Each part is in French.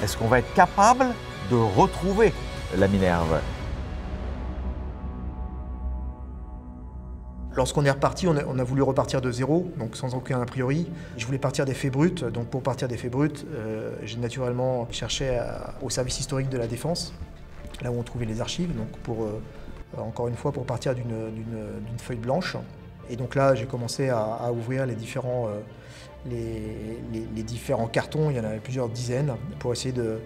Est-ce qu'on va être capable de retrouver la Minerve? Lorsqu'on est reparti, on a voulu repartir de zéro, donc sans aucun a priori. Je voulais partir des faits bruts, donc pour partir des faits bruts, j'ai naturellement cherché au service historique de la Défense, là où on trouvait les archives, donc encore une fois pour partir d'une feuille blanche. Et donc là, j'ai commencé à ouvrir les différents cartons, il y en avait plusieurs dizaines, pour essayer de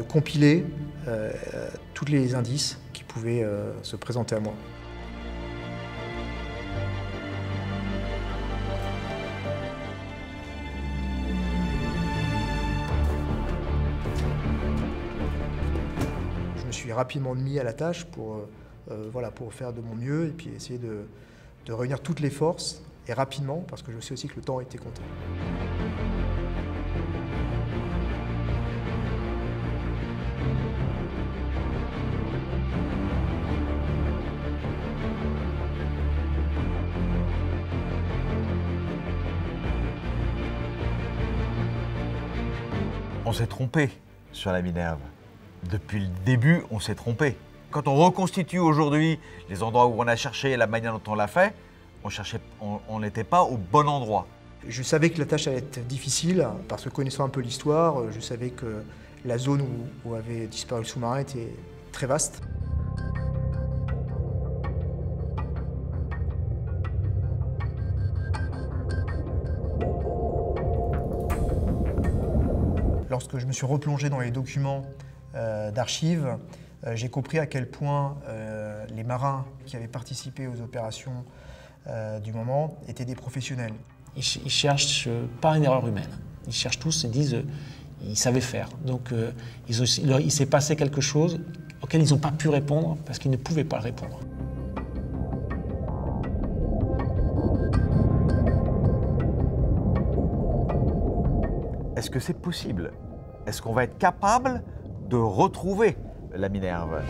compiler tous les indices qui pouvaient se présenter à moi. Je me suis rapidement mis à la tâche pour faire de mon mieux et puis essayer de réunir toutes les forces et rapidement, parce que je sais aussi que le temps était compté. On s'est trompé sur la Minerve. Depuis le début, on s'est trompé. Quand on reconstitue aujourd'hui les endroits où on a cherché et la manière dont on l'a fait, on n'était pas au bon endroit. Je savais que la tâche allait être difficile, parce que connaissant un peu l'histoire, je savais que la zone où avait disparu le sous-marin était très vaste. Lorsque je me suis replongé dans les documents d'archives, j'ai compris à quel point les marins qui avaient participé aux opérations du moment étaient des professionnels. Ils cherchent pas une erreur humaine. Ils cherchent tous et disent ils savaient faire. Donc il s'est passé quelque chose auquel ils n'ont pas pu répondre parce qu'ils ne pouvaient pas répondre. Est-ce que c'est possible? Est-ce qu'on va être capable de retrouver la Minerve?